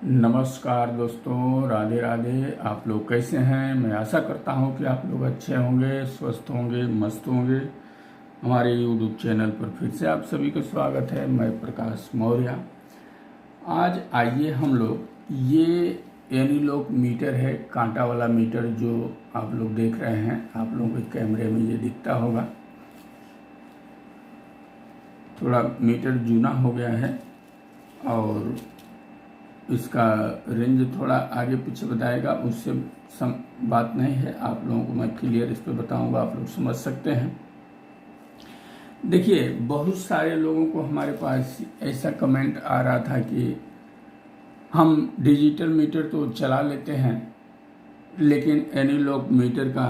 नमस्कार दोस्तों, राधे राधे। आप लोग कैसे हैं? मैं आशा करता हूं कि आप लोग अच्छे होंगे, स्वस्थ होंगे, मस्त होंगे। हमारे YouTube चैनल पर फिर से आप सभी का स्वागत है। मैं प्रकाश मौर्य। आज आइए हम लोग ये एनीलॉग मीटर है, कांटा वाला मीटर जो आप लोग देख रहे हैं। आप लोगों के कैमरे में ये दिखता होगा। थोड़ा मीटर जूना हो गया है और इसका रेंज थोड़ा आगे पीछे बताएगा, उससे बात नहीं है। आप लोगों को मैं क्लियर इस पर बताऊंगा, आप लोग समझ सकते हैं। देखिए, बहुत सारे लोगों को हमारे पास ऐसा कमेंट आ रहा था कि हम डिजिटल मीटर तो चला लेते हैं, लेकिन एनालॉग मीटर का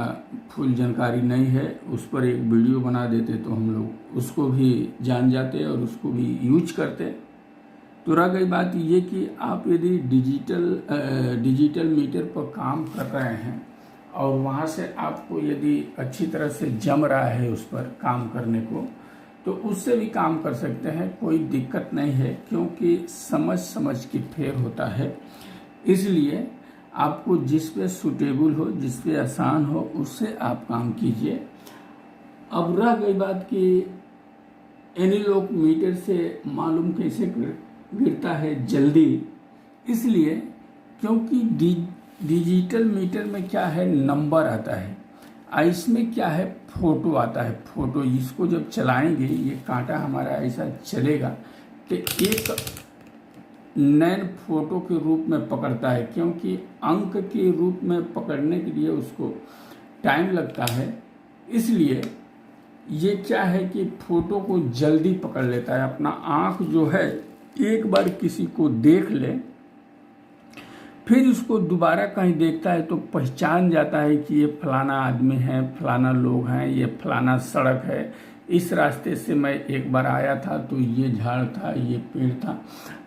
फुल जानकारी नहीं है। उस पर एक वीडियो बना देते तो हम लोग उसको भी जान जाते और उसको भी यूज करते। तो रह गई बात ये कि आप यदि डिजिटल मीटर पर काम कर रहे हैं और वहाँ से आपको यदि अच्छी तरह से जम रहा है उस पर काम करने को, तो उससे भी काम कर सकते हैं, कोई दिक्कत नहीं है। क्योंकि समझ समझ के फेर होता है। इसलिए आपको जिस पे सूटेबल हो, जिस पे आसान हो, उससे आप काम कीजिए। अब रह गई बात कि एनालॉग मीटर से मालूम कैसे गिरता है जल्दी, इसलिए क्योंकि डिजिटल मीटर में क्या है, नंबर आता है और इसमें क्या है, फोटो आता है। फोटो इसको जब चलाएंगे, ये कांटा हमारा ऐसा चलेगा तो एक नैन फोटो के रूप में पकड़ता है। क्योंकि अंक के रूप में पकड़ने के लिए उसको टाइम लगता है, इसलिए ये क्या है कि फोटो को जल्दी पकड़ लेता है। अपना आँख जो है, एक बार किसी को देख ले, फिर उसको दोबारा कहीं देखता है तो पहचान जाता है कि ये फलाना आदमी है, फलाना लोग हैं, ये फलाना सड़क है, इस रास्ते से मैं एक बार आया था तो ये झाड़ था, ये पेड़ था।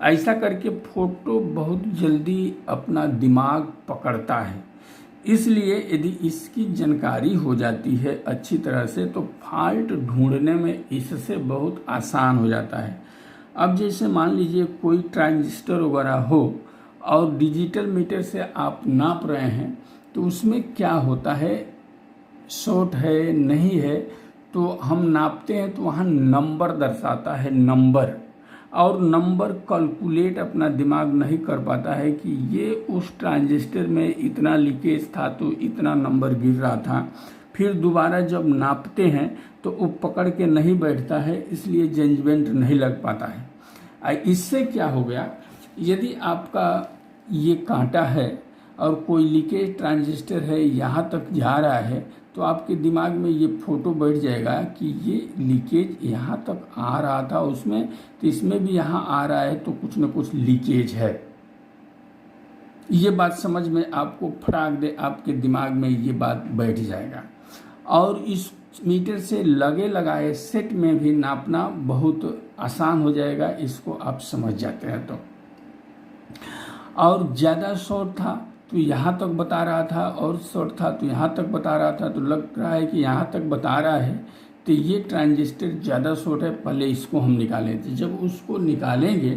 ऐसा करके फोटो बहुत जल्दी अपना दिमाग पकड़ता है। इसलिए यदि इसकी जानकारी हो जाती है अच्छी तरह से, तो फॉल्ट ढूंढने में इससे बहुत आसान हो जाता है। अब जैसे मान लीजिए कोई ट्रांजिस्टर वगैरह हो और डिजिटल मीटर से आप नाप रहे हैं, तो उसमें क्या होता है, शॉर्ट है नहीं है, तो हम नापते हैं तो वहाँ नंबर दर्शाता है, नंबर। और नंबर कैलकुलेट अपना दिमाग नहीं कर पाता है कि ये उस ट्रांजिस्टर में इतना लीकेज था तो इतना नंबर गिर रहा था। फिर दोबारा जब नापते हैं तो वो पकड़ के नहीं बैठता है, इसलिए जजमेंट नहीं लग पाता है। इससे क्या हो गया, यदि आपका ये कांटा है और कोई लीकेज ट्रांजिस्टर है, यहाँ तक जा रहा है, तो आपके दिमाग में ये फोटो बैठ जाएगा कि ये लीकेज यहाँ तक आ रहा था उसमें, तो इसमें भी यहाँ आ रहा है, तो कुछ न कुछ लीकेज है। ये बात समझ में आपको फटाक दे आपके दिमाग में ये बात बैठ जाएगा। और इस मीटर से लगे लगाए सेट में भी नापना बहुत आसान हो जाएगा, इसको आप समझ जाते हैं तो। और ज़्यादा शॉर्ट था तो यहाँ तक बता रहा था, और शॉर्ट था तो यहाँ तक बता रहा था, तो लग रहा है कि यहाँ तक बता रहा है तो ये ट्रांजिस्टर ज़्यादा शॉर्ट है, पहले इसको हम निकालें। तो जब उसको निकालेंगे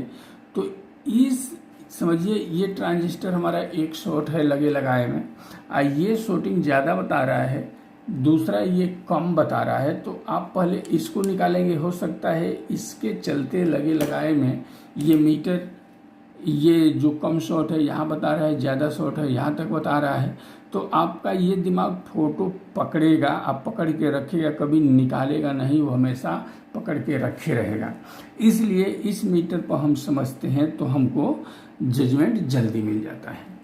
तो इस समझिए ये ट्रांजिस्टर हमारा एक शॉर्ट है लगे लगाए में, और ये शॉर्टिंग ज़्यादा बता रहा है, दूसरा ये कम बता रहा है। तो आप पहले इसको निकालेंगे। हो सकता है इसके चलते लगे लगाए में ये मीटर, ये जो कम शॉर्ट है यहाँ बता रहा है, ज़्यादा शॉर्ट है यहाँ तक बता रहा है। तो आपका ये दिमाग फोटो पकड़ेगा, आप पकड़ के रखेगा, कभी निकालेगा नहीं, वो हमेशा पकड़ के रखे रहेगा। इसलिए इस मीटर पर हम समझते हैं तो हमको जजमेंट जल्दी मिल जाता है।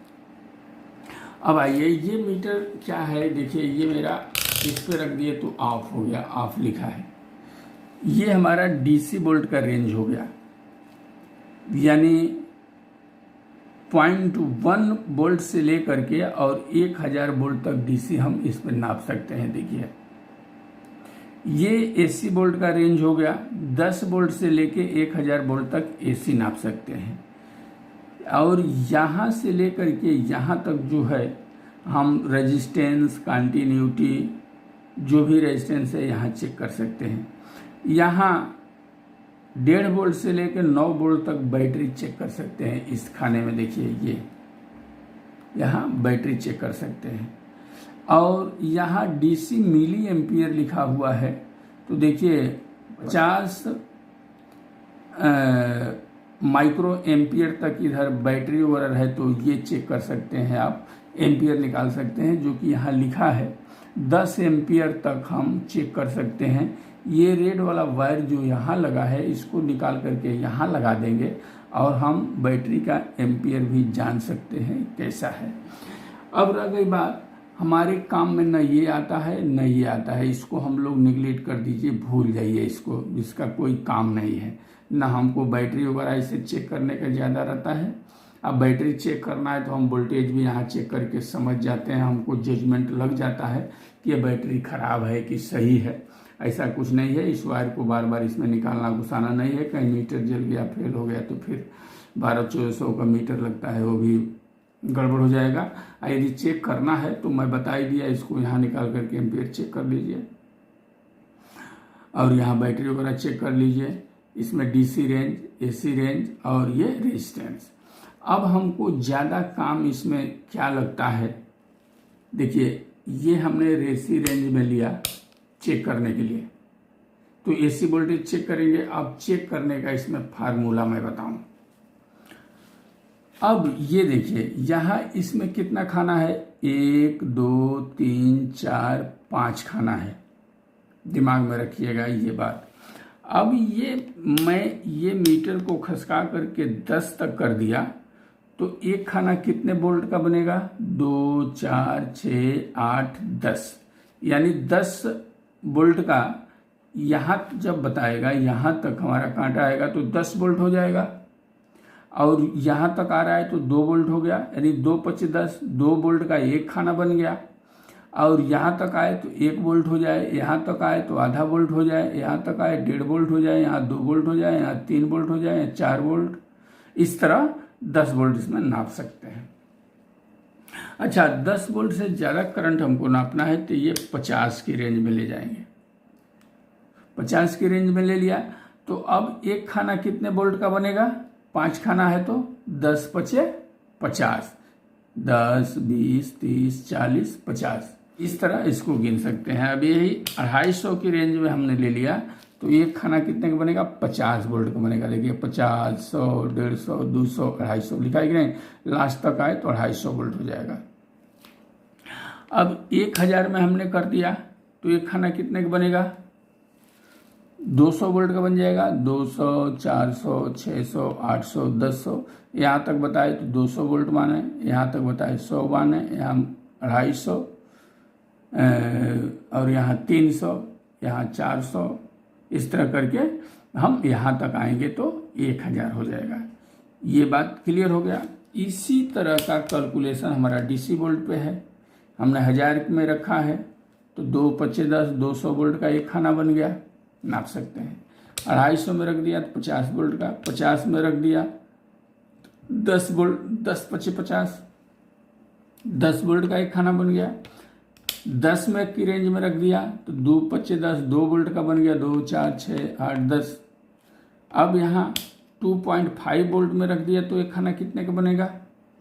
अब आइए, ये मीटर क्या है, देखिए ये मेरा इस पे रख दिए तो ऑफ हो गया, ऑफ लिखा है। ये हमारा DC वोल्ट का रेंज हो गया, यानी 0.1 वोल्ट से लेकर के और 1000 वोल्ट तक DC हम इस पर नाप सकते हैं। देखिए ये AC वोल्ट का रेंज हो गया, 10 वोल्ट से लेके 1000 वोल्ट तक AC नाप सकते हैं। और यहाँ से लेकर के यहाँ तक जो है हम रेजिस्टेंस, कंटिन्यूटी, जो भी रेजिस्टेंस है यहाँ चेक कर सकते हैं। यहाँ 1.5 वोल्ट से लेकर 9 वोल्ट तक बैटरी चेक कर सकते हैं। इस खाने में देखिए, ये यहाँ बैटरी चेक कर सकते हैं। और यहाँ DC मिली एम्पियर लिखा हुआ है, तो देखिए 50 माइक्रो एम्पियर तक इधर बैटरी वगैरह है, तो ये चेक कर सकते हैं आप, एम्पियर निकाल सकते हैं, जो कि यहाँ लिखा है 10 एम्पियर तक हम चेक कर सकते हैं। ये रेड वाला वायर जो यहाँ लगा है, इसको निकाल करके यहाँ लगा देंगे और हम बैटरी का एम्पियर भी जान सकते हैं कैसा है। अब रह गई बात, हमारे काम में न ये आता है न ये आता है, इसको हम लोग निगलेक्ट कर दीजिए, भूल जाइए इसको, इसका कोई काम नहीं है। ना हमको बैटरी वगैरह इसे चेक करने का ज़्यादा रहता है। अब बैटरी चेक करना है तो हम वोल्टेज भी यहाँ चेक करके समझ जाते हैं, हमको जजमेंट लग जाता है कि ये बैटरी ख़राब है कि सही है। ऐसा कुछ नहीं है, इस वायर को बार बार इसमें निकालना घुसाना नहीं है। कहीं मीटर जल गया, फेल हो गया तो फिर 1200-1400 का मीटर लगता है, वो भी गड़बड़ हो जाएगा। यदि चेक करना है तो मैं बता ही दिया, इसको यहाँ निकाल करके एम्पियर चेक कर लीजिए और यहाँ बैटरी वगैरह चेक कर लीजिए। इसमें DC रेंज, AC रेंज और ये रेजिस्टेंस। अब हमको ज़्यादा काम इसमें क्या लगता है, देखिए ये हमने AC रेंज में लिया चेक करने के लिए, तो AC वोल्टेज चेक करेंगे। अब चेक करने का इसमें फार्मूला मैं बताऊं। अब ये देखिए यहाँ इसमें कितना खाना है, 1 2 3 4 5 खाना है, दिमाग में रखिएगा ये बात। अब मैं ये मीटर को खसका करके 10 तक कर दिया, तो एक खाना कितने वोल्ट का बनेगा, 2 4 6 8 10, यानी 10 वोल्ट का यहाँ जब बताएगा, यहाँ तक हमारा कांटा आएगा तो 10 वोल्ट हो जाएगा। और यहाँ तक आ रहा है तो 2 वोल्ट हो गया, यानी 2 5 10, 2 वोल्ट का एक खाना बन गया। और यहाँ तक आए तो 1 वोल्ट हो जाए, यहाँ तक आए तो आधा वोल्ट हो जाए, यहाँ तक आए 1.5 वोल्ट हो जाए, यहाँ 2 वोल्ट हो जाए, यहाँ 3 वोल्ट हो जाए, 4 वोल्ट। इस तरह 10 वोल्ट इसमें नाप सकते हैं। अच्छा, 10 वोल्ट से ज़्यादा करंट हमको नापना है तो ये 50 की रेंज में ले जाएंगे। 50 की रेंज में ले लिया तो अब एक खाना कितने वोल्ट का बनेगा, 5 खाना है तो 10 5 50, 10 20 30 40 50, इस तरह इसको गिन सकते हैं। अब यही 250 की रेंज में हमने ले लिया तो एक खाना कितने का बनेगा, 50 वोल्ट का बनेगा। देखिए 50 100 150 200 250 लिखा है कि नहीं, लास्ट तक आए तो 250 वोल्ट हो जाएगा। अब 1000 में हमने कर दिया तो एक खाना कितने का बनेगा, 200 वोल्ट का बन जाएगा। 200 400 600 800 1100, यहाँ तक बताए तो 200 वोल्ट माने, यहाँ तक बताए 100 माने, यहाँ 250 और यहाँ 300, यहाँ 400, इस तरह करके हम यहाँ तक आएंगे तो 1000 हो जाएगा। ये बात क्लियर हो गया। इसी तरह का कैलकुलेशन हमारा DC वोल्ट पे है, हमने 1000 में रखा है तो 2 5 10 200 वोल्ट का एक खाना बन गया, नाप सकते हैं। 250 में रख दिया तो 50 वोल्ट का, 50 में रख दिया 10 वोल्ट, 10 5 50, 10 वोल्ट का एक खाना बन गया। 10 में की रेंज में रख दिया तो 2 5 10 2 वोल्ट का बन गया, 2 4 6 8 10। अब यहाँ 2.5 वोल्ट में रख दिया तो एक खाना कितने का बनेगा,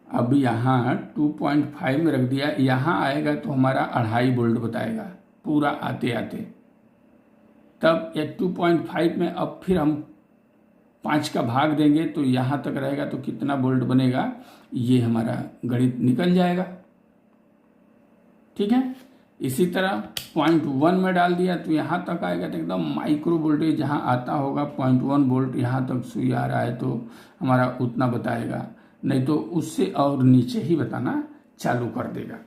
अब यहाँ 2.5 में रख दिया, यहाँ आएगा तो हमारा 2.5 वोल्ट बताएगा पूरा आते आते। तब ये 2.5 में अब फिर हम 5 का भाग देंगे तो यहाँ तक रहेगा तो कितना वोल्ट बनेगा, ये हमारा गणित निकल जाएगा। ठीक है, इसी तरह 0.1 में डाल दिया तो यहाँ तक आएगा तो एकदम माइक्रो वोल्टेज जहाँ आता होगा 0.1 वोल्ट, यहाँ तक सुई आ रहा है तो हमारा उतना बताएगा, नहीं तो उससे और नीचे ही बताना चालू कर देगा।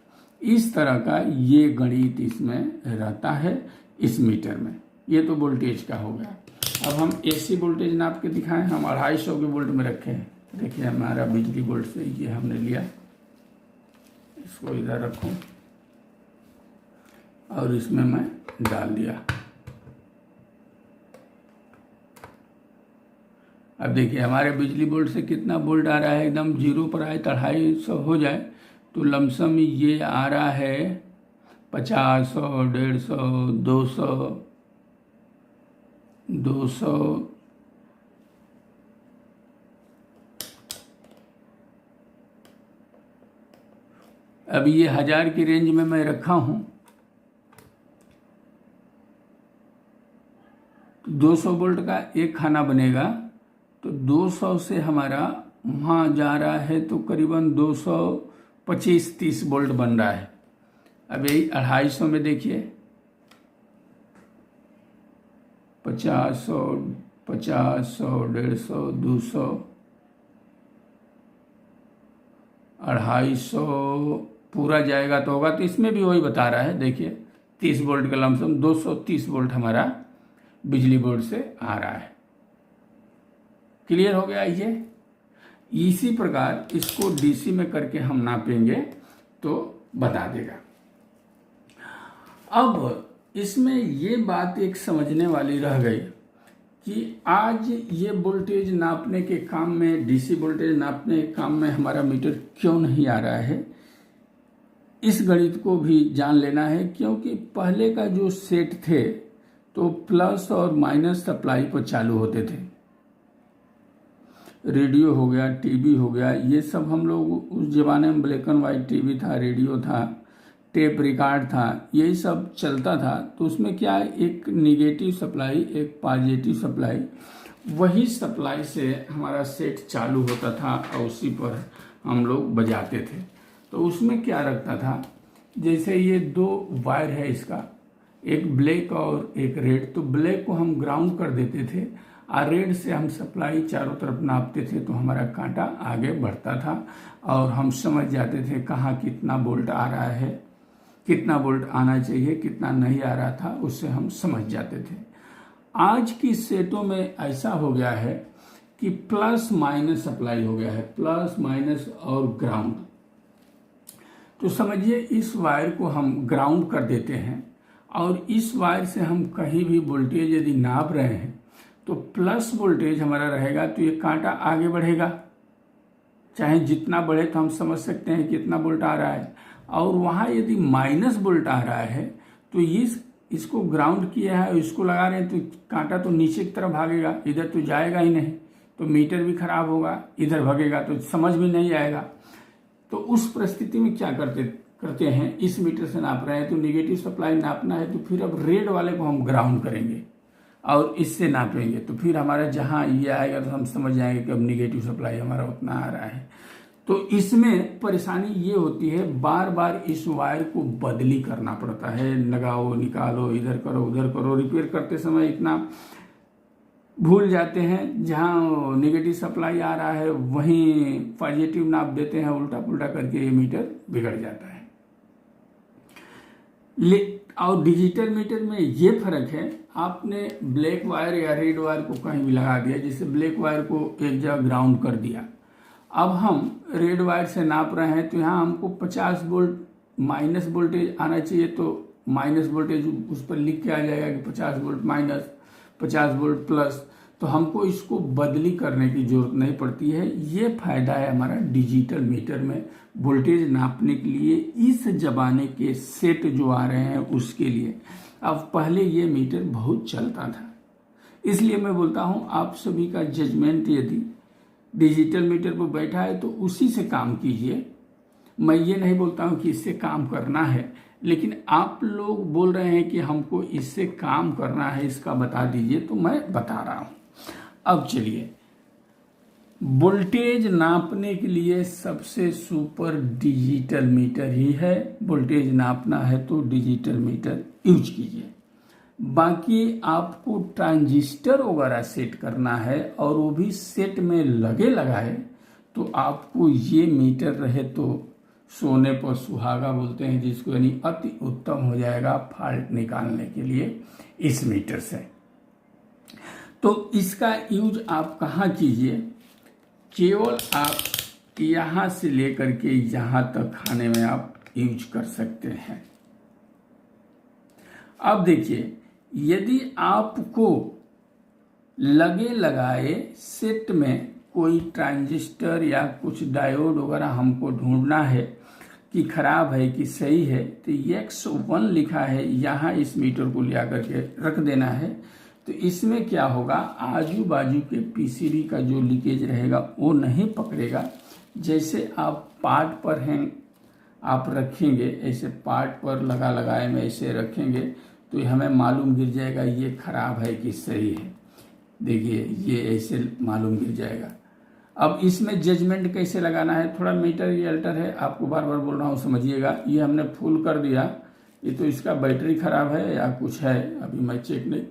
इस तरह का ये गणित इसमें रहता है इस मीटर में। ये तो वोल्टेज का हो गया। अब हम AC वोल्टेज नाप के दिखाएं, हम 250 के वोल्ट में रखे हैं। देखिए हमारा बिजली बोर्ड से ये हमने लिया, इसको इधर रखूं और इसमें मैं डाल दिया। अब देखिए हमारे बिजली बोर्ड से कितना वोल्ट आ रहा है, एकदम जीरो पर आए तो 250 हो जाए तो लमसम ये आ रहा है 50 150 200 200 अब ये 1000 की रेंज में मैं रखा हूँ, 200 वोल्ट का एक खाना बनेगा, तो 200 से हमारा वहाँ जा रहा है तो करीबन 225-30 वोल्ट बन रहा है। अब यही 250 में देखिए, 50, 100, 150, 200, 250 पूरा जाएगा तो होगा, तो इसमें भी वही बता रहा है। देखिए 30 वोल्ट का लमसम 230 वोल्ट हमारा बिजली बोर्ड से आ रहा है। क्लियर हो गया ये। इसी प्रकार इसको डीसी में करके हम नापेंगे तो बता देगा। अब इसमें ये बात एक समझने वाली रह गई कि आज ये वोल्टेज नापने के काम में, डीसी वोल्टेज नापने के काम में हमारा मीटर क्यों नहीं आ रहा है, इस गणित को भी जान लेना है। क्योंकि पहले का जो सेट थे तो प्लस और माइनस सप्लाई पर चालू होते थे। रेडियो हो गया, टीवी हो गया, ये सब हम लोग उस जमाने में ब्लैक एंड वाइट टीवी था, रेडियो था, टेप रिकॉर्ड था, यही सब चलता था। तो उसमें क्या है, एक निगेटिव सप्लाई, एक पॉजिटिव सप्लाई, वही सप्लाई से हमारा सेट चालू होता था और उसी पर हम लोग बजाते थे। तो उसमें क्या रखता था, जैसे ये 2 वायर है इसका, एक ब्लैक और एक रेड, तो ब्लैक को हम ग्राउंड कर देते थे और रेड से हम सप्लाई चारों तरफ नापते थे, तो हमारा कांटा आगे बढ़ता था और हम समझ जाते थे कहाँ कितना वोल्ट आ रहा है, कितना वोल्ट आना चाहिए, कितना नहीं आ रहा था, उससे हम समझ जाते थे। आज की सेटों में ऐसा हो गया है कि प्लस माइनस सप्लाई हो गया है, प्लस माइनस और ग्राउंड। तो समझिए इस वायर को हम ग्राउंड कर देते हैं और इस वायर से हम कहीं भी वोल्टेज यदि नाप रहे हैं तो प्लस वोल्टेज हमारा रहेगा, तो ये कांटा आगे बढ़ेगा, चाहे जितना बढ़े तो हम समझ सकते हैं कितना वोल्ट आ रहा है। और वहाँ यदि माइनस वोल्ट आ रहा है तो इसको ग्राउंड किया है और इसको लगा रहे हैं, तो कांटा तो नीचे की तरफ भागेगा, इधर तो जाएगा ही नहीं, तो मीटर भी खराब होगा, इधर भागेगा तो समझ भी नहीं आएगा। तो उस परिस्थिति में क्या करते हैं, इस मीटर से नाप रहे हैं तो निगेटिव सप्लाई नापना है, तो फिर अब रेड वाले को हम ग्राउंड करेंगे और इससे नापेंगे, तो फिर हमारा जहाँ ये आएगा तो हम समझ जाएंगे कि अब निगेटिव सप्लाई हमारा उतना आ रहा है। तो इसमें परेशानी ये होती है, बार बार इस वायर को बदली करना पड़ता है, लगाओ निकालो, इधर करो उधर करो, रिपेयर करते समय इतना भूल जाते हैं, जहाँ निगेटिव सप्लाई आ रहा है वहीं पॉजिटिव नाप देते हैं, उल्टा पुल्टा करके ये मीटर बिगड़ जाता है। और डिजिटल मीटर में ये फर्क है, आपने ब्लैक वायर या रेड वायर को कहीं भी लगा दिया, जैसे ब्लैक वायर को एक जगह ग्राउंड कर दिया, अब हम रेड वायर से नाप रहे हैं तो यहाँ हमको 50 वोल्ट माइनस वोल्टेज आना चाहिए, तो माइनस वोल्टेज उस पर लिख के आ जाएगा कि 50 वोल्ट माइनस, 50 वोल्ट प्लस, तो हमको इसको बदली करने की जरूरत नहीं पड़ती है। ये फायदा है हमारा डिजिटल मीटर में वोल्टेज नापने के लिए, इस जमाने के सेट जो आ रहे हैं उसके लिए। अब पहले ये मीटर बहुत चलता था, इसलिए मैं बोलता हूँ आप सभी का जजमेंट यदि डिजिटल मीटर पर बैठा है तो उसी से काम कीजिए। मैं ये नहीं बोलता हूँ कि इससे काम करना है, लेकिन आप लोग बोल रहे हैं कि हमको इससे काम करना है, इसका बता दीजिए, तो मैं बता रहा हूँ। अब चलिए, वोल्टेज नापने के लिए सबसे सुपर डिजिटल मीटर ही है। वोल्टेज नापना है तो डिजिटल मीटर यूज कीजिए। बाकी आपको ट्रांजिस्टर वगैरह सेट करना है और वो भी सेट में लगे लगाए, तो आपको ये मीटर रहे तो सोने पर सुहागा बोलते हैं जिसको, यानी अति उत्तम हो जाएगा फॉल्ट निकालने के लिए इस मीटर से। तो इसका यूज आप कहाँ कीजिए, केवल आप यहाँ से लेकर के यहाँ तक खाने में आप यूज कर सकते हैं। अब देखिए, यदि आपको लगे लगाए सेट में कोई ट्रांजिस्टर या कुछ डायोड वगैरह हमको ढूंढना है कि खराब है कि सही है, तो X1 लिखा है, यहाँ इस मीटर को ले आकर के रख देना है। तो इसमें क्या होगा, आजू बाजू के पीसीबी का जो लीकेज रहेगा वो नहीं पकड़ेगा। जैसे आप पार्ट पर हैं, आप रखेंगे ऐसे पार्ट पर लगाए में ऐसे रखेंगे तो हमें मालूम गिर जाएगा ये खराब है कि सही है। देखिए ये ऐसे मालूम गिर जाएगा। अब इसमें जजमेंट कैसे लगाना है, थोड़ा मीटर ये अल्टर है, आपको बार बार बोल रहा हूँ समझिएगा। ये हमने फुल कर दिया, ये तो इसका बैटरी खराब है या कुछ है, अभी मैं चेक नहीं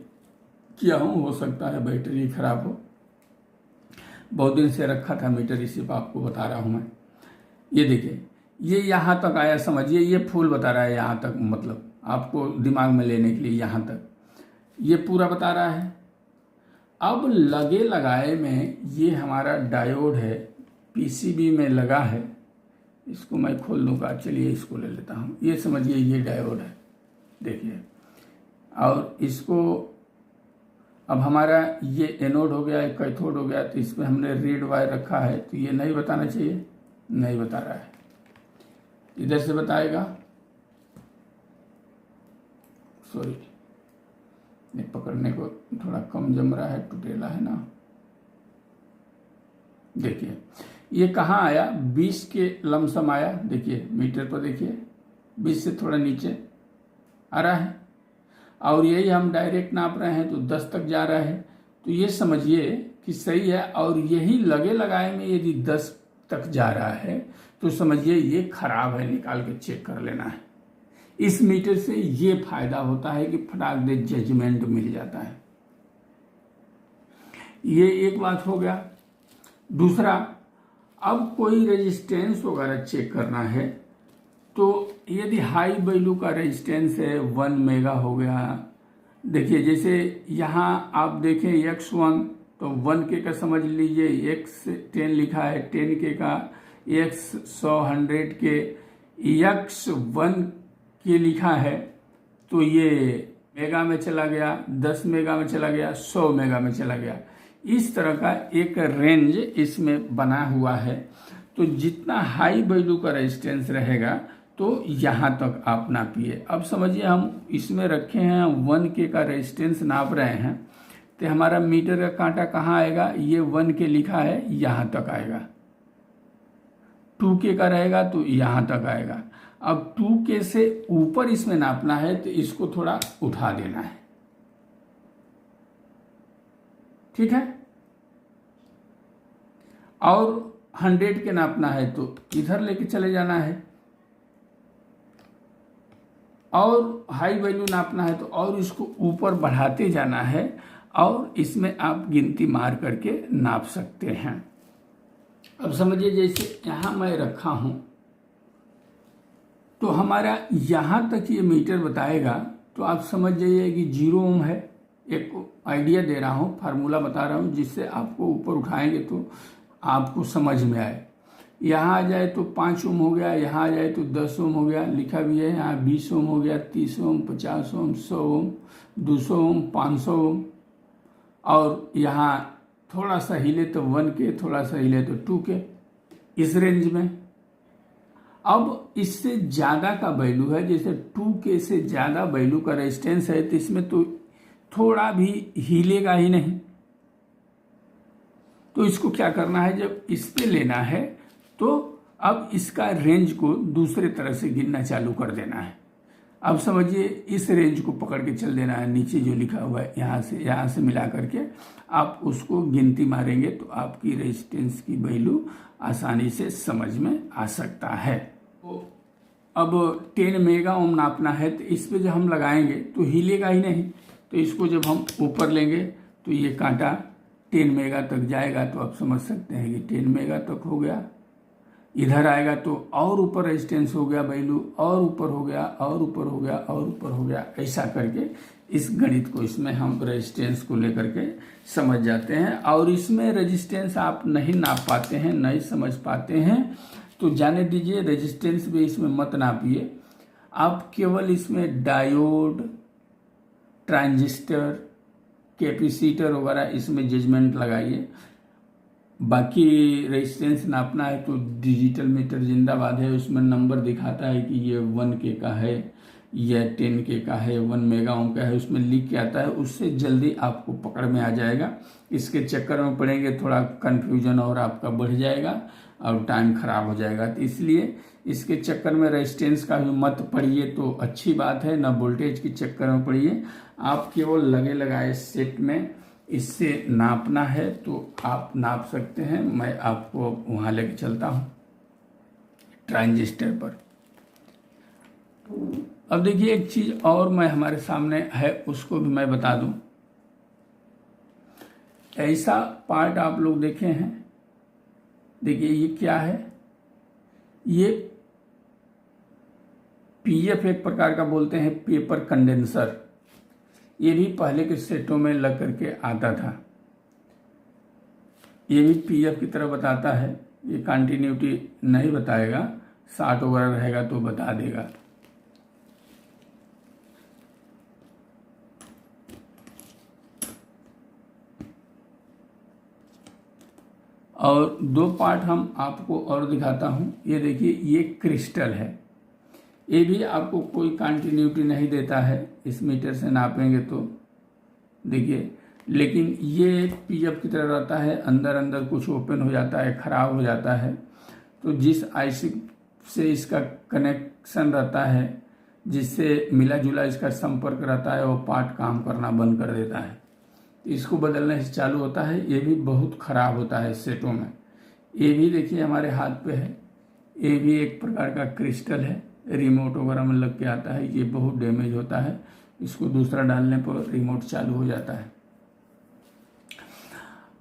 किया हूँ, हो सकता है बैटरी खराब हो। बहुत दिन से रखा था मीटर, इसी पर आपको बता रहा हूँ मैं। ये देखिए ये यहाँ तक आया, समझिए ये फुल बता रहा है यहाँ तक, मतलब आपको दिमाग में लेने के लिए यहाँ तक ये पूरा बता रहा है। अब लगे लगाए में ये हमारा डायोड है, पीसीबी में लगा है, इसको मैं खोल दूंगा, चलिए इसको ले लेता हूँ। ये समझिए ये डायोड है, देखिए, और इसको अब हमारा ये एनोड हो गया, एक कैथोड हो गया, तो इसमें हमने रेड वायर रखा है, तो ये नहीं बताना चाहिए, नहीं बता रहा है, इधर से बताएगा, सॉरी ये पकड़ने को थोड़ा कम जम रहा है, टुटेला है ना। देखिए ये कहाँ आया, 20 के लमसम आया, देखिए मीटर पर देखिए 20 से थोड़ा नीचे आ रहा है, और यही हम डायरेक्ट नाप रहे हैं तो 10 तक जा रहा है, तो ये समझिए कि सही है। और यही लगे लगाए में यदि 10 तक जा रहा है तो समझिए ये खराब है, निकाल के चेक कर लेना है। इस मीटर से ये फायदा होता है कि फटाक दे जजमेंट मिल जाता है। ये एक बात हो गया। दूसरा, अब कोई रेजिस्टेंस वगैरह चेक करना है तो यदि हाई वैल्यू का रेजिस्टेंस है, 1 मेगा हो गया, देखिए जैसे यहाँ आप देखें X1 तो 1 के का समझ लीजिए, X10 लिखा है, 10 के का, X 100 100 के, X1 के लिखा है, तो ये मेगा में चला गया, 10 मेगा में चला गया, 100 मेगा में चला गया। इस तरह का एक रेंज इसमें बना हुआ है। तो जितना हाई वैल्यू का रेजिस्टेंस रहेगा तो यहाँ तक आप नापिए। अब समझिए हम इसमें रखे हैं 1 के का रेजिस्टेंस नाप रहे हैं, तो हमारा मीटर का कांटा कहाँ आएगा, ये 1 के लिखा है यहाँ तक आएगा। 2 के का रहेगा तो यहाँ तक आएगा। अब 2 के से ऊपर इसमें नापना है तो इसको थोड़ा उठा देना है, ठीक है। और 100 के नापना है तो इधर लेके चले जाना है, और हाई वैल्यू नापना है तो और इसको ऊपर बढ़ाते जाना है, और इसमें आप गिनती मार करके नाप सकते हैं। अब समझिए जैसे यहाँ मैं रखा हूं तो हमारा यहाँ तक ये मीटर बताएगा, तो आप समझ जाइए कि 0 ओम है। एक आइडिया दे रहा हूँ, फार्मूला बता रहा हूँ, जिससे आपको ऊपर उठाएंगे तो आपको समझ में आए। यहाँ आ जाए तो 5 ओम हो गया, यहाँ आ जाए तो 10 ओम हो गया, लिखा भी है यहाँ 20 ओम हो गया, 30 ओम, 50 ओम, 100 ओम, 200 ओम, 500 ओम, और यहाँ थोड़ा सा हिले तो 1 के, थोड़ा सा हिले तो 2 के, इस रेंज में। अब इससे ज़्यादा का वैल्यू है, जैसे 2 के से ज़्यादा वैल्यू का रेजिस्टेंस है, तो इसमें तो थोड़ा भी हिलेगा ही नहीं। तो इसको क्या करना है, जब इस पे लेना है तो अब इसका रेंज को दूसरे तरह से गिनना चालू कर देना है। अब समझिए इस रेंज को पकड़ के चल देना है, नीचे जो लिखा हुआ है यहाँ से मिला करके आप उसको गिनती मारेंगे तो आपकी रेजिस्टेंस की वैल्यू आसानी से समझ में आ सकता है। तो अब 10 मेगा ओम नापना है, तो इस पे जब हम लगाएंगे तो हिलेगा ही नहीं, तो इसको जब हम ऊपर लेंगे तो ये कांटा 10 मेगा तक जाएगा, तो आप समझ सकते हैं कि 10 मेगा तक हो गया। इधर आएगा तो और ऊपर रेजिस्टेंस हो गया वैल्यू, और ऊपर हो गया, और ऊपर हो गया, और ऊपर हो गया। ऐसा करके इस गणित को इसमें हम रेजिस्टेंस को लेकर के समझ जाते हैं। और इसमें रेजिस्टेंस आप नहीं नाप पाते हैं, नहीं समझ पाते हैं, तो जाने दीजिए, रेजिस्टेंस भी इसमें मत नापिए। आप केवल इसमें डायोड, ट्रांजिस्टर, कैपेसिटर वगैरह इसमें जजमेंट लगाइए। बाकी रेजिस्टेंस नापना है तो डिजिटल मीटर जिंदाबाद है, उसमें नंबर दिखाता है कि ये 1 के का है, यह 10 के का है, 1 मेगा ओम का है, उसमें लिख के आता है, उससे जल्दी आपको पकड़ में आ जाएगा। इसके चक्कर में पड़ेंगे थोड़ा कन्फ्यूजन और आपका बढ़ जाएगा। और टाइम खराब हो जाएगा। तो इसलिए इसके चक्कर में रेजिस्टेंस का भी मत पढ़िए तो अच्छी बात है, ना वोल्टेज के चक्कर में पढ़िए। आप केवल लगे लगाए सेट में इससे नापना है तो आप नाप सकते हैं। मैं आपको वहाँ लेके चलता हूँ ट्रांजिस्टर पर। अब देखिए एक चीज़ और मैं हमारे सामने है उसको भी मैं बता दूं। ऐसा पार्ट आप लोग देखे हैं, देखिए ये क्या है, ये पीएफ एक प्रकार का बोलते हैं, पेपर कंडेंसर। ये भी पहले के सेटों में लग करके आता था। ये भी पीएफ की तरह बताता है, ये कंटिन्यूटी नहीं बताएगा, शॉर्ट वगैरह रहेगा तो बता देगा। और दो पार्ट हम आपको और दिखाता हूँ। ये देखिए ये क्रिस्टल है, ये भी आपको कोई कंटिन्यूटी नहीं देता है इस मीटर से नापेंगे तो देखिए, लेकिन ये पीएफ की तरह रहता है, अंदर अंदर कुछ ओपन हो जाता है, खराब हो जाता है। तो जिस आईसी से इसका कनेक्शन रहता है, जिससे मिला जुला इसका संपर्क रहता है, वो पार्ट काम करना बंद कर देता है, इसको बदलने से चालू होता है। ये भी बहुत खराब होता है सेटों में। ये भी देखिए हमारे हाथ पे है, ये भी एक प्रकार का क्रिस्टल है, रिमोट वगैरह में लग के आता है। ये बहुत डैमेज होता है, इसको दूसरा डालने पर रिमोट चालू हो जाता है।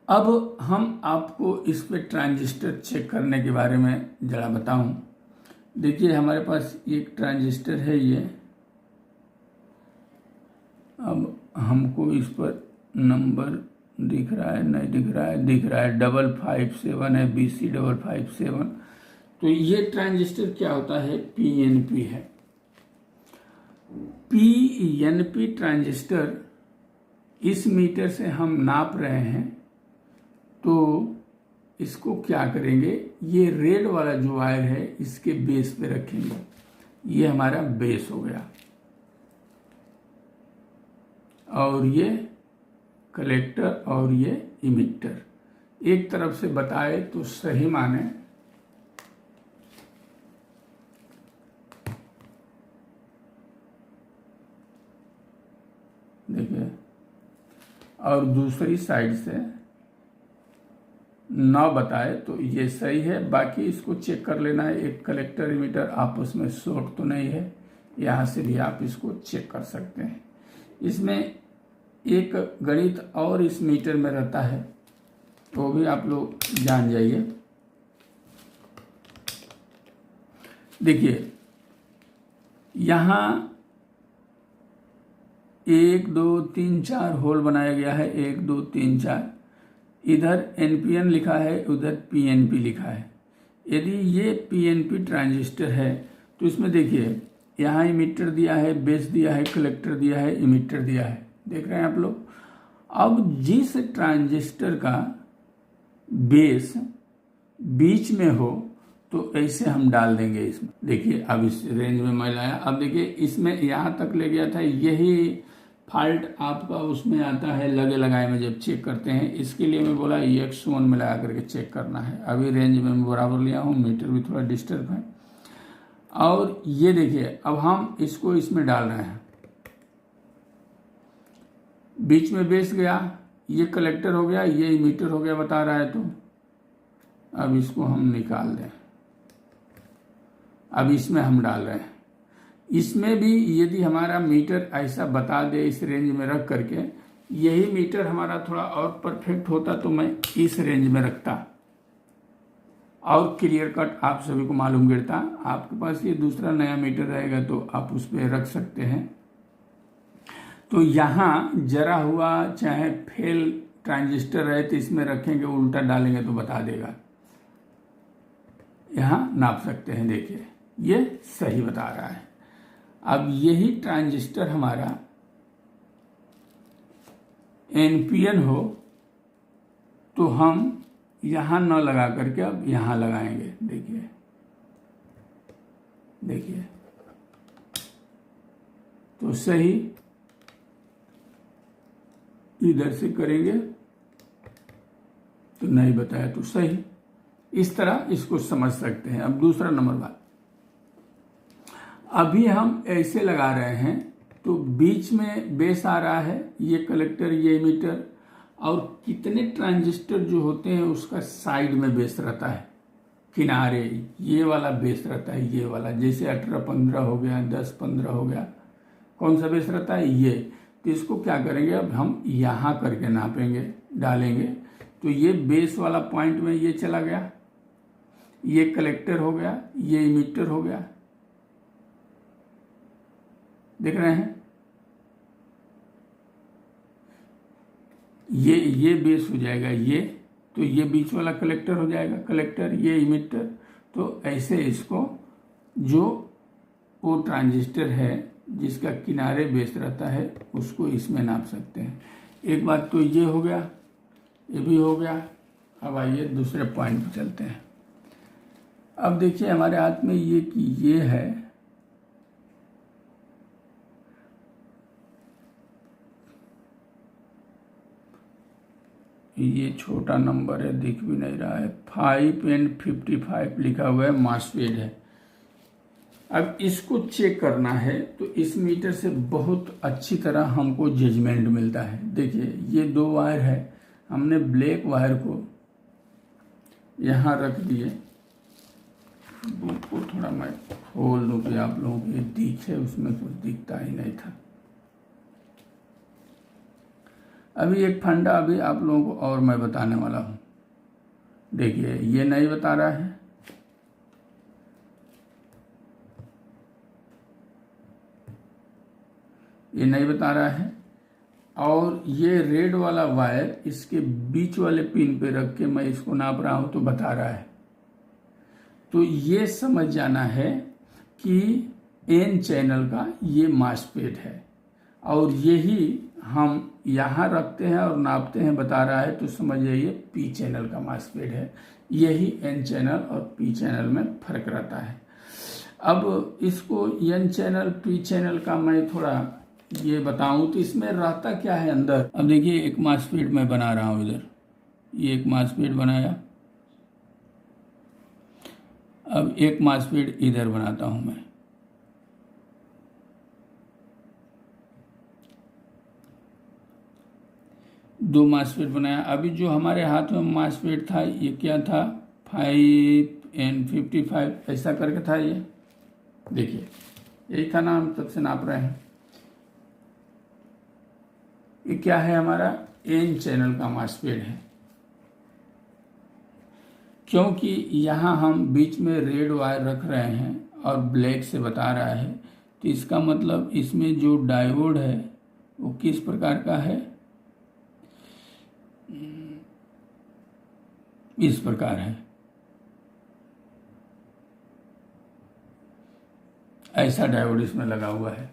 अब हम आपको इस पे ट्रांजिस्टर चेक करने के बारे में जरा बताऊं। देखिए हमारे पास एक ट्रांजिस्टर है ये। अब हमको इस पर नंबर दिख रहा है, नहीं दिख रहा है, दिख रहा है 557 है, BC557। तो ये ट्रांजिस्टर क्या होता है, पीएनपी है। पीएनपी ट्रांजिस्टर इस मीटर से हम नाप रहे हैं तो इसको क्या करेंगे, ये रेड वाला जो वायर है इसके बेस पे रखेंगे। ये हमारा बेस हो गया और ये कलेक्टर और ये इमिटर। एक तरफ से बताए तो सही माने देखिए, और दूसरी साइड से ना बताए तो ये सही है। बाकी इसको चेक कर लेना है, एक कलेक्टर इमिटर आपस में शॉर्ट तो नहीं है, यहाँ से भी आप इसको चेक कर सकते हैं। इसमें एक गणित और इस मीटर में रहता है, तो भी आप लोग जान जाइए। देखिए यहाँ 1 2 3 4 होल बनाया गया है, 1 2 3 4। इधर एनपीएन लिखा है, उधर पीएनपी लिखा है। यदि ये पीएनपी ट्रांजिस्टर है तो इसमें देखिए यहाँ इमिटर दिया है, बेस दिया है, कलेक्टर दिया है, इमिटर दिया है, देख रहे हैं आप लोग। अब जिस ट्रांजिस्टर का बेस बीच में हो तो ऐसे हम डाल देंगे इसमें। देखिए अब इस रेंज में मैं लाया, अब देखिए इसमें यहाँ तक ले गया था, यही फॉल्ट आपका उसमें आता है लगे लगाए में जब चेक करते हैं। इसके लिए मैं बोला EX1 में लगा करके चेक करना है। अभी रेंज में मैं बराबर लिया हूँ, मीटर भी थोड़ा डिस्टर्ब है। और ये देखिए अब हम इसको इसमें डाल रहे हैं, बीच में बेस गया, ये कलेक्टर हो गया, ये इमीटर हो गया बता रहा है। तो अब इसको हम निकाल दें, अब इसमें हम डाल रहे हैं। इसमें भी यदि हमारा मीटर ऐसा बता दे इस रेंज में रख करके, यही मीटर हमारा थोड़ा और परफेक्ट होता तो मैं इस रेंज में रखता और क्लियर कट आप सभी को मालूम गिरता। आपके पास ये दूसरा नया मीटर रहेगा तो आप उस पर रख सकते हैं। तो यहाँ जरा हुआ चाहे फेल ट्रांजिस्टर रहे तो इसमें रखेंगे, उल्टा डालेंगे तो बता देगा। यहाँ नाप सकते हैं, देखिए ये सही बता रहा है। अब यही ट्रांजिस्टर हमारा एनपीएन हो तो हम यहाँ न लगा करके अब यहाँ लगाएंगे। देखिए देखिए तो सही, इधर से करेंगे तो नहीं बताया तो सही। इस तरह इसको समझ सकते हैं। अब दूसरा नंबर बात, अभी हम ऐसे लगा रहे हैं तो बीच में बेस आ रहा है, ये कलेक्टर ये एमीटर, और कितने ट्रांजिस्टर जो होते हैं उसका साइड में बेस रहता है, किनारे ये वाला बेस रहता है, ये वाला जैसे 18-15 हो गया, 10-15 हो गया, कौन सा बेस रहता है ये। तो इसको क्या करेंगे, अब हम यहाँ करके नापेंगे, डालेंगे, तो ये बेस वाला पॉइंट में ये चला गया, ये कलेक्टर हो गया, ये इमीटर हो गया, देख रहे हैं, ये बेस हो जाएगा ये, तो ये बीच वाला कलेक्टर हो जाएगा, कलेक्टर ये इमीटर। तो ऐसे इसको जो वो ट्रांजिस्टर है जिसका किनारे बेस रहता है उसको इसमें नाप सकते हैं। एक बात तो ये हो गया, ये भी हो गया। अब आइए दूसरे पॉइंट पे चलते हैं। अब देखिए हमारे हाथ में ये कि ये है, ये छोटा नंबर है, दिख भी नहीं रहा है, 5N55 लिखा हुआ है, मासफेट है। अब इसको चेक करना है तो इस मीटर से बहुत अच्छी तरह हमको जजमेंट मिलता है। देखिए ये 2 वायर है, हमने ब्लैक वायर को यहाँ रख दिए, बुक को थोड़ा मैं खोल दूँ कि आप लोगों को दिखे, उसमें कुछ दिखता ही नहीं था। अभी एक फंडा अभी आप लोगों को और मैं बताने वाला हूँ। देखिए ये नहीं बता रहा है, ये नहीं बता रहा है, और ये रेड वाला वायर इसके बीच वाले पिन पे रख के मैं इसको नाप रहा हूँ तो बता रहा है। तो ये समझ जाना है कि एन चैनल का ये मासफेट है, और यही हम यहाँ रखते हैं और नापते हैं, बता रहा है, तो समझ जाइए पी चैनल का मासफेट है। यही एन चैनल और पी चैनल में फर्क रहता है। अब इसको एन चैनल पी चैनल का मैं थोड़ा ये बताऊं तो इसमें रहता क्या है अंदर। अब देखिए एक मासफेट मैं बना रहा हूँ, इधर ये एक मासफेट बनाया, अब एक मासफेट इधर बनाता हूं मैं, दो मासफेट बनाया। अभी जो हमारे हाथ में मासफेट था ये क्या था, 5N55 ऐसा करके था, ये देखिए यही था ना, हम तब से नाप रहे हैं। ये क्या है, हमारा एन चैनल का मासफेट है, क्योंकि यहाँ हम बीच में रेड वायर रख रहे हैं और ब्लैक से बता रहा है, तो इसका मतलब इसमें जो डायोड है वो किस प्रकार का है, इस प्रकार है, ऐसा डायोड इसमें लगा हुआ है।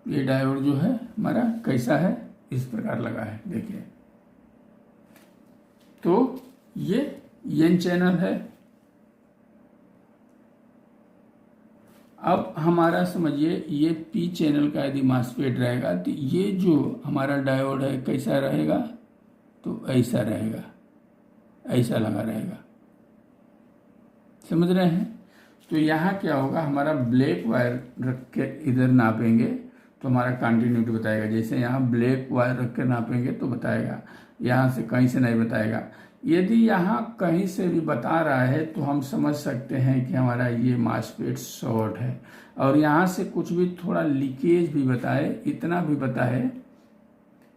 ये डायोड जो है हमारा कैसा है, इस प्रकार लगा है, देखिए। तो ये एन चैनल है। अब हमारा समझिए ये पी चैनल का यदि मासफेट रहेगा तो ये जो हमारा डायोड है कैसा रहेगा, तो ऐसा रहेगा, ऐसा लगा रहेगा, समझ रहे हैं। तो यहाँ क्या होगा, हमारा ब्लैक वायर रख के इधर नापेंगे तो हमारा कंटिन्यूटी बताएगा। जैसे यहाँ ब्लैक वायर रख के नापेंगे तो बताएगा, यहाँ से कहीं से नहीं बताएगा। यदि यहाँ कहीं से भी बता रहा है तो हम समझ सकते हैं कि हमारा ये मासफेट शॉर्ट है। और यहाँ से कुछ भी थोड़ा लीकेज भी बताए, इतना भी बताए,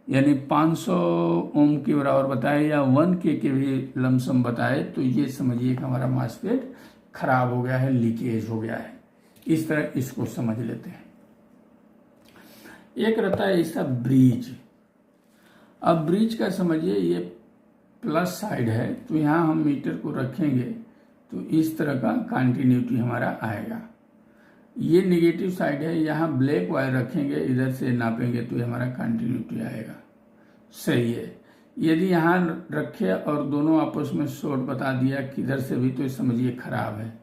यानी 500 ओम के बराबर बताए या 1K के भी लमसम बताए, तो ये समझिए कि हमारा मासफेट खराब हो गया है, लीकेज हो गया है। इस तरह इसको समझ लेते हैं। एक रहता है इसका ब्रिज। अब ब्रिज का समझिए ये प्लस साइड है, तो यहाँ हम मीटर को रखेंगे तो इस तरह का कंटिन्यूटी हमारा आएगा। ये नेगेटिव साइड है, यहाँ ब्लैक वायर रखेंगे, इधर से नापेंगे तो ये हमारा कंटिन्यूटी आएगा, सही है। यदि यहाँ रखे और दोनों आपस में शॉर्ट बता दिया किधर से भी, तो समझिए खराब है,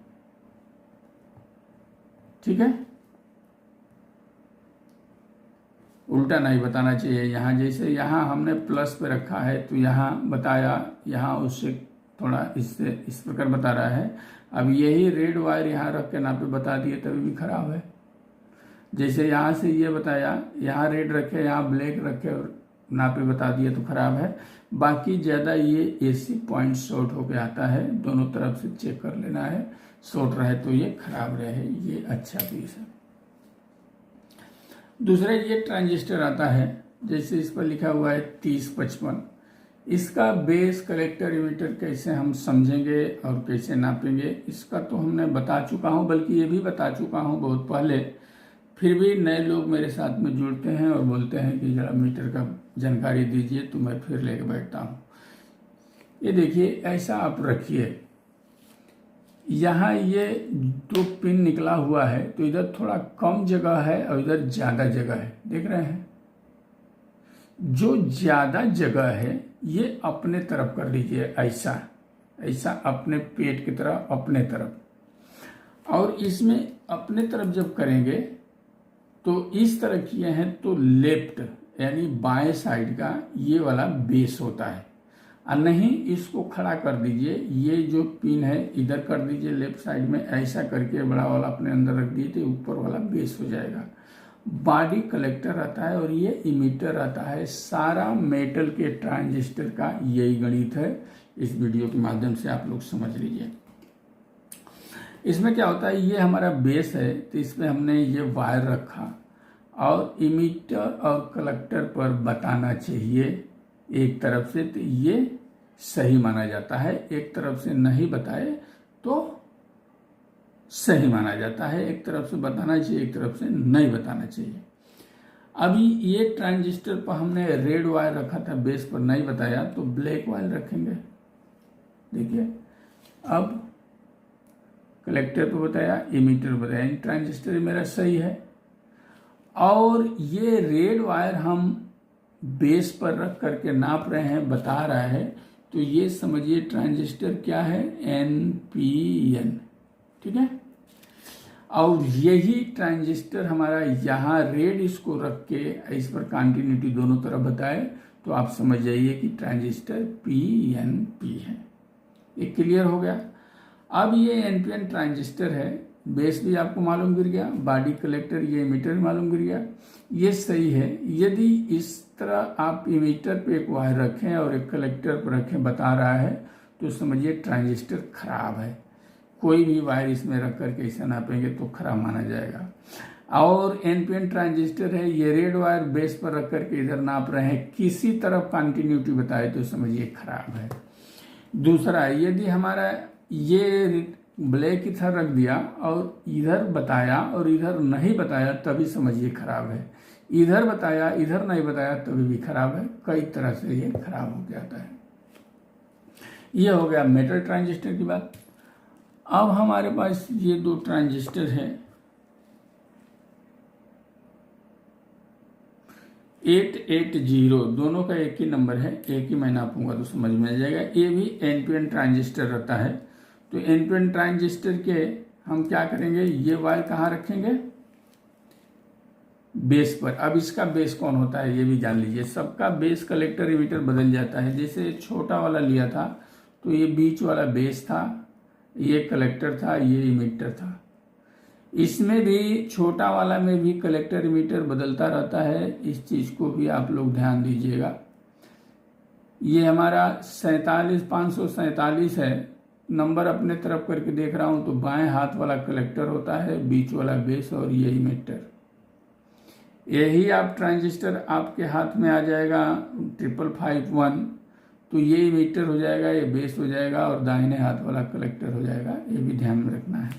ठीक है। उल्टा नहीं बताना चाहिए। यहाँ जैसे यहाँ हमने प्लस पे रखा है तो यहाँ बताया, यहाँ उससे थोड़ा इससे इस प्रकार बता रहा है। अब यही रेड वायर यहाँ रख के नापे बता दिए तभी भी खराब है। जैसे यहाँ से ये बताया, यहाँ रेड रखे, यहाँ ब्लैक रखे और नापे बता दिए तो खराब है। बाकी ज़्यादा ये AC पॉइंट शॉर्ट होके आता है, दोनों तरफ से चेक कर लेना है। शॉर्ट रहे तो ये खराब रहे, ये अच्छा पीस है। दूसरा ये ट्रांजिस्टर आता है, जैसे इस पर लिखा हुआ है 3055। इसका बेस कलेक्टर इमीटर कैसे हम समझेंगे और कैसे नापेंगे, इसका तो हमने बता चुका हूँ, बल्कि ये भी बता चुका हूँ बहुत पहले। फिर भी नए लोग मेरे साथ में जुड़ते हैं और बोलते हैं कि जरा मीटर का जानकारी दीजिए, तो मैं फिर लेके बैठता हूँ। ये देखिए, ऐसा आप रखिए, यहाँ ये 2 पिन निकला हुआ है तो इधर थोड़ा कम जगह है और इधर ज़्यादा जगह है, देख रहे हैं। जो ज़्यादा जगह है ये अपने तरफ कर लीजिए, ऐसा ऐसा अपने पेट की तरफ, अपने तरफ। और इसमें अपने तरफ जब करेंगे तो इस तरह किए हैं तो लेफ्ट यानी बाएं साइड का ये वाला बेस होता है, और नहीं इसको खड़ा कर दीजिए, ये जो पिन है इधर कर दीजिए लेफ्ट साइड में, ऐसा करके बड़ा वाला अपने अंदर रख दिए तो ऊपर वाला बेस हो जाएगा। बॉडी कलेक्टर आता है और ये इमीटर आता है। सारा मेटल के ट्रांजिस्टर का यही गणित है, इस वीडियो के माध्यम से आप लोग समझ लीजिए। इसमें क्या होता है, ये हमारा बेस है तो इसमें हमने ये वायर रखा और इमीटर और कलेक्टर पर बताना चाहिए एक तरफ से, तो ये सही माना जाता है। एक तरफ से नहीं बताए तो सही माना जाता है। एक तरफ से बताना चाहिए, एक तरफ से नहीं बताना चाहिए। अभी ये ट्रांजिस्टर पर हमने रेड वायर रखा था, बेस पर नहीं बताया, तो ब्लैक वायर रखेंगे। देखिए, अब कलेक्टर पे बताया, इमीटर बताया, ट्रांजिस्टर मेरा सही है। और ये रेड वायर हम बेस पर रख करके नाप रहे हैं, बता रहा है, तो ये समझिए ट्रांजिस्टर क्या है, NPN, ठीक है। और यही ट्रांजिस्टर हमारा यहाँ रेड इसको रख के इस पर कंटिन्यूटी दोनों तरफ बताए तो आप समझ जाइए कि ट्रांजिस्टर PNP है। ये क्लियर हो गया। अब ये NPN ट्रांजिस्टर है, बेस भी आपको मालूम गिर गया, बॉडी कलेक्टर ये इमीटर मालूम गिर गया, ये सही है। यदि इस तरह आप इमीटर पे एक वायर रखें और एक कलेक्टर पर रखें, बता रहा है, तो समझिए ट्रांजिस्टर खराब है। कोई भी वायर इसमें रख करके ऐसा नापेंगे तो खराब माना जाएगा। और NPN ट्रांजिस्टर है, ये रेड वायर बेस पर रख करके इधर नाप रहे हैं, किसी तरफ कंटिन्यूटी बताए तो समझिए खराब है। दूसरा, यदि हमारा ये ब्लैक इधर रख दिया और इधर बताया और इधर नहीं बताया तभी समझिए खराब है। इधर बताया इधर नहीं बताया तभी भी खराब है। कई तरह से ये खराब हो जाता है। ये हो गया मेटल ट्रांजिस्टर की बात। अब हमारे पास ये 2 ट्रांजिस्टर है, 880, दोनों का एक ही नंबर है, एक ही मैं नापूंगा तो समझ में आ जाएगा। ये भी NPN ट्रांजिस्टर रहता है। तो NPN ट्रांजिस्टर के हम क्या करेंगे, ये वायर कहाँ रखेंगे, बेस पर। अब इसका बेस कौन होता है ये भी जान लीजिए। सबका बेस कलेक्टर इमीटर बदल जाता है। जैसे छोटा वाला लिया था तो ये बीच वाला बेस था, ये कलेक्टर था, ये इमीटर था। इसमें भी छोटा वाला में भी कलेक्टर इमीटर बदलता रहता है, इस चीज को भी आप लोग ध्यान दीजिएगा। ये हमारा 547 है, नंबर अपने तरफ करके देख रहा हूं तो बाएं हाथ वाला कलेक्टर होता है, बीच वाला बेस और ये इमीटर। यही आप ट्रांजिस्टर आपके हाथ में आ जाएगा 5551, तो ये इमीटर हो जाएगा, ये बेस हो जाएगा और दाहिने हाथ वाला कलेक्टर हो जाएगा। ये भी ध्यान में रखना है।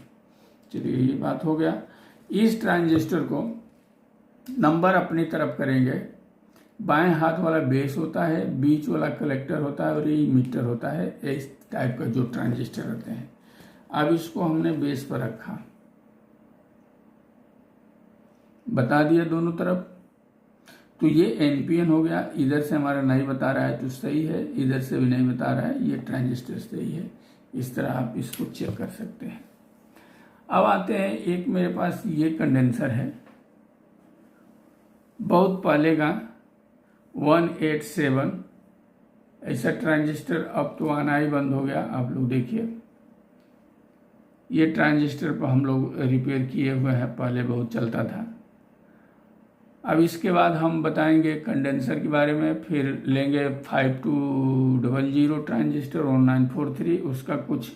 चलिए, ये बात हो गया। इस ट्रांजिस्टर को नंबर अपनी तरफ करेंगे, बाएं हाथ वाला बेस होता है, बीच वाला कलेक्टर होता है और ये इमीटर होता है। इस टाइप का जो ट्रांजिस्टर होते हैं। अब इसको हमने बेस पर रखा, बता दिया दोनों तरफ, तो ये NPN हो गया। इधर से हमारा नहीं बता रहा है तो सही है, इधर से भी नहीं बता रहा है, ये ट्रांजिस्टर सही है। इस तरह आप इसको चेक कर सकते हैं। अब आते हैं, एक मेरे पास ये कंडेंसर है बहुत पहले का 187 ऐसा ट्रांजिस्टर अब तो आना ही बंद हो गया। आप लोग देखिए, ये ट्रांजिस्टर पर हम लोग रिपेयर किए हुए हैं, पहले बहुत चलता था। अब इसके बाद हम बताएंगे कंडेंसर के बारे में, फिर लेंगे 5200 ट्रांजिस्टर 1943, उसका कुछ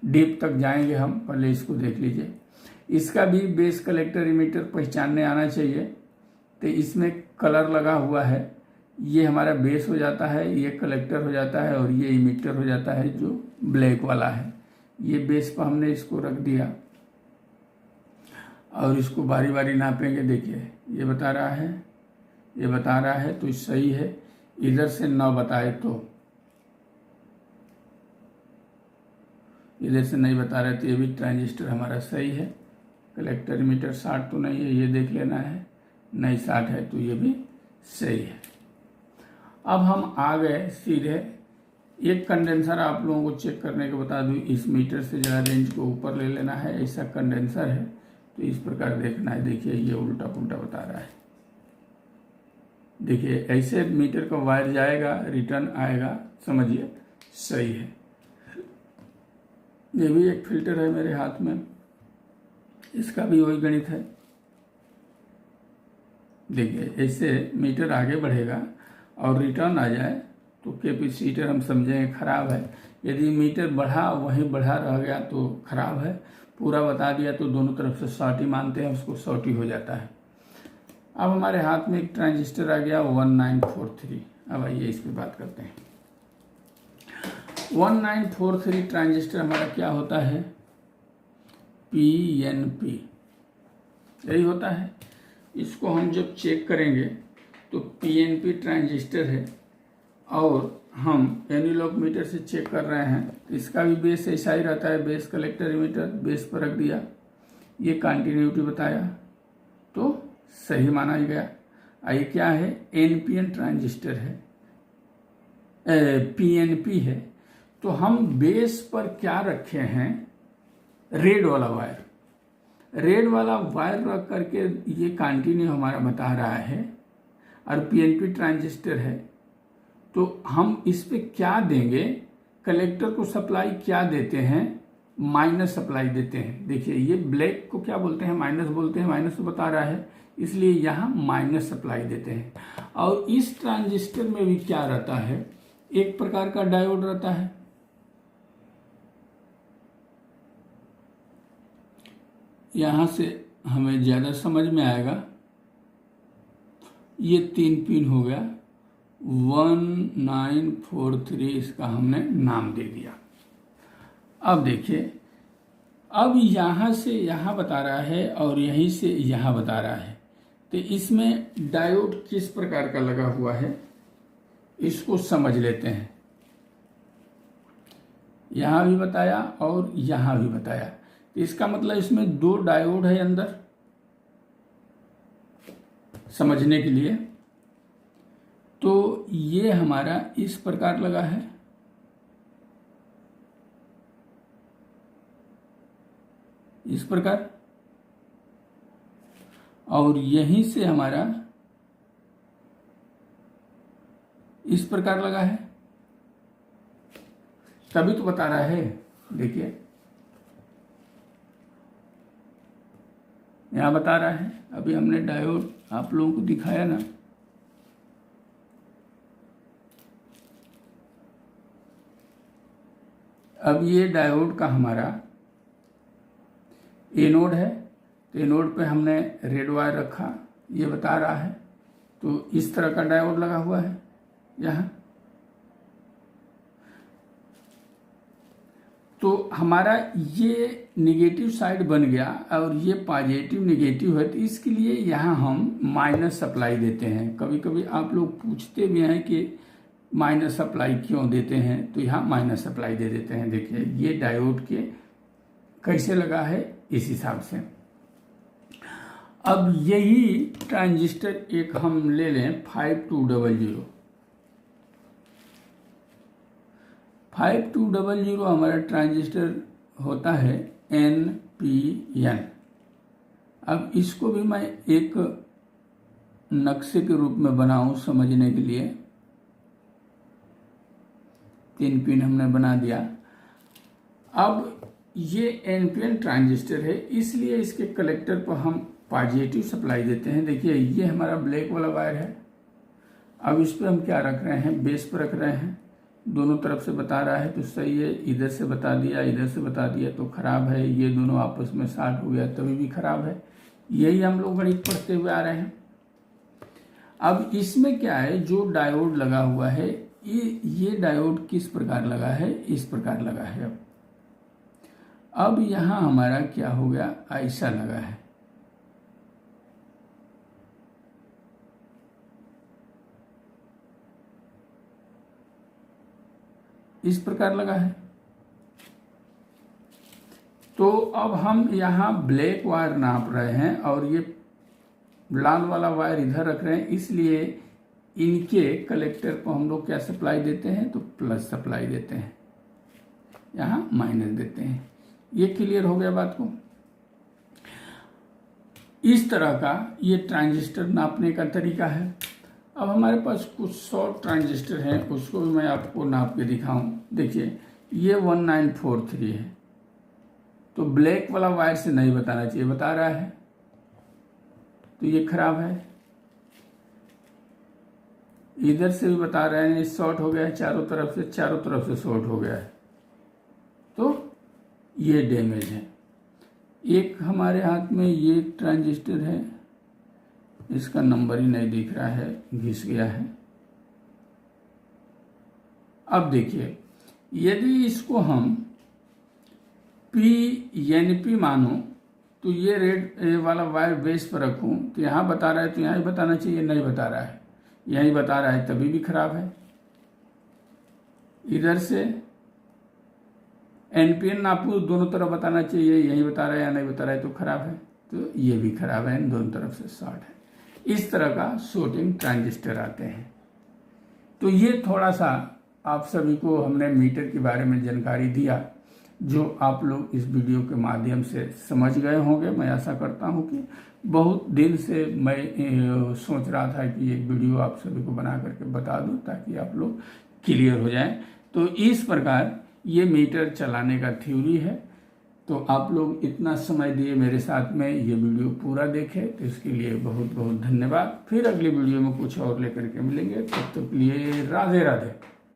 डीप तक जाएंगे हम। पहले इसको देख लीजिए। इसका भी बेस कलेक्टर इमीटर पहचानने आना चाहिए। तो इसमें कलर लगा हुआ है, ये हमारा बेस हो जाता है, ये कलेक्टर हो जाता है और ये इमीटर हो जाता है जो ब्लैक वाला है। ये बेस पर हमने इसको रख दिया और इसको बारी बारी नापेंगे। देखिए ये बता रहा है, ये बता रहा है तो सही है। इधर से 9 बताए तो, इधर से नहीं बता रहे तो ये भी ट्रांजिस्टर हमारा सही है। कलेक्टर मीटर 60 तो नहीं है, ये देख लेना है। नहीं 60 है तो ये भी सही है। अब हम आ गए सीधे, एक कंडेंसर आप लोगों को चेक करने को बता दूं। इस मीटर से जरा रेंज को ऊपर ले लेना है। ऐसा कंडेंसर है तो इस प्रकार देखना है। देखिए ये उल्टा पुल्टा बता रहा है। देखिए ऐसे मीटर का वायर जाएगा, रिटर्न आएगा, समझिए सही है। ये भी एक फिल्टर है मेरे हाथ में, इसका भी वही गणित है। देखिए ऐसे मीटर आगे बढ़ेगा और रिटर्न आ जाए तो कैपेसिटर हम समझेंगे खराब है। यदि मीटर बढ़ा वहीं बढ़ा रह गया तो खराब है। पूरा बता दिया तो दोनों तरफ से शॉर्टी मानते हैं, उसको शॉर्टी हो जाता है। अब हमारे हाथ में एक ट्रांजिस्टर आ गया 1943। अब आइए इस पर बात करते हैं। 1943 ट्रांजिस्टर हमारा क्या होता है? PNP, यही होता है। इसको हम जब चेक करेंगे तो PNP ट्रांजिस्टर है और हम एनालॉग मीटर से चेक कर रहे हैं। इसका भी बेस ऐसा ही रहता है, बेस कलेक्टर इमीटर, बेस पर रख दिया, ये कंटिन्यूटी बताया तो सही माना गया। ये क्या है? NPN ट्रांजिस्टर है, PNP है। तो हम बेस पर क्या रखे हैं? रेड वाला वायर। रेड वाला वायर रख करके ये कंटिन्यू हमारा बता रहा है और PNP ट्रांजिस्टर है। तो हम इस पे क्या देंगे? कलेक्टर को सप्लाई क्या देते हैं? माइनस सप्लाई देते हैं। देखिए ये ब्लैक को क्या बोलते हैं? माइनस बोलते हैं। माइनस तो बता रहा है, इसलिए यहां माइनस सप्लाई देते हैं। और इस ट्रांजिस्टर में भी क्या रहता है? एक प्रकार का डायोड रहता है। यहां से हमें ज्यादा समझ में आएगा। ये 3 पिन हो गया, 1943 इसका हमने नाम दे दिया। अब देखिए, अब यहां से यहां बता रहा है और यहीं से यहां बता रहा है। तो इसमें डायोड किस प्रकार का लगा हुआ है इसको समझ लेते हैं। यहां भी बताया और यहां भी बताया, तो इसका मतलब इसमें 2 डायोड है अंदर, समझने के लिए। तो ये हमारा इस प्रकार लगा है, इस प्रकार, और यहीं से हमारा इस प्रकार लगा है। तभी तो बता रहा है। देखिए यहां बता रहा है, अभी हमने डायोड आप लोगों को दिखाया ना। अब ये डायोड का हमारा एनोड है, तो एनोड पे हमने रेड वायर रखा, ये बता रहा है। तो इस तरह का डायोड लगा हुआ है यहाँ। तो हमारा ये निगेटिव साइड बन गया और ये पॉजिटिव निगेटिव है, तो इसके लिए यहाँ हम माइनस सप्लाई देते हैं। कभी कभी आप लोग पूछते भी हैं कि माइनस सप्लाई क्यों देते हैं, तो यहाँ माइनस सप्लाई दे देते हैं। देखिए ये डायोड के कैसे लगा है इस हिसाब से। अब यही ट्रांजिस्टर एक हम ले लें 5200। 5200 हमारा ट्रांजिस्टर होता है NPN। अब इसको भी मैं एक नक्शे के रूप में बनाऊं समझने के लिए। 3 पिन हमने बना दिया। अब ये एनपीएन ट्रांजिस्टर है, इसलिए इसके कलेक्टर पर हम पॉजिटिव सप्लाई देते हैं। देखिए ये हमारा ब्लैक वाला वायर है। अब इस पर हम क्या रख रहे हैं, बेस पर रख रहे हैं। दोनों तरफ से बता रहा है तो सही है, इधर से बता दिया इधर से बता दिया तो खराब है। ये दोनों आपस में शॉर्ट हो गया तभी भी खराब है। यही हम लोग गणित पढ़ते हुए आ रहे हैं। अब इसमें क्या है, जो डायोड लगा हुआ है ये डायोड किस प्रकार लगा है, इस प्रकार लगा है। अब यहां हमारा क्या हो गया, ऐसा लगा है। इस प्रकार लगा है। तो अब हम यहां ब्लैक वायर नाप रहे हैं और ये लाल वाला वायर इधर रख रहे हैं, इसलिए इनके कलेक्टर को हम लोग क्या सप्लाई देते हैं, तो प्लस सप्लाई देते हैं, यहां माइनस देते हैं। ये क्लियर हो गया बात को। इस तरह का ये ट्रांजिस्टर नापने का तरीका है। अब हमारे पास कुछ शॉर्ट ट्रांजिस्टर हैं, उसको भी मैं आपको नाप के दिखाऊं। देखिए ये 1943 है, तो ब्लैक वाला वायर से नहीं बताना चाहिए, बता रहा है तो ये खराब है। इधर से भी बता रहे हैं शॉर्ट हो गया है, चारों तरफ से शॉर्ट हो गया है, तो ये डैमेज है। एक हमारे हाथ में ये ट्रांजिस्टर है, इसका नंबर ही नहीं दिख रहा है, घिस गया है। अब देखिए यदि इसको हम पी मानो तो ये रेड वाला वायर बेस पर रखूं तो यहां बता रहा है तो यहां ही बताना चाहिए, नहीं बता रहा है, यहीं बता रहा है तभी भी खराब है। इधर से एनपीएन नापू, दोनों तरफ बताना चाहिए, यही बता रहा है या नहीं बता रहा है तो खराब है, तो ये भी खराब है, इन दोनों तरफ से शॉर्ट है। इस तरह का शॉर्टिंग ट्रांजिस्टर आते हैं। तो ये थोड़ा सा आप सभी को हमने मीटर के बारे में जानकारी दिया, जो आप लोग इस वीडियो के माध्यम से समझ गए होंगे। मैं आशा करता हूं कि बहुत दिन से मैं सोच रहा था कि एक वीडियो आप सभी को बना करके बता दूं ताकि आप लोग क्लियर हो जाएं। तो इस प्रकार ये मीटर चलाने का थ्योरी है। तो आप लोग इतना समय दिए मेरे साथ में ये वीडियो पूरा देखे तो इसके लिए बहुत बहुत धन्यवाद। फिर अगली वीडियो में कुछ और लेकर के मिलेंगे, तब तक के लिए राधे राधे।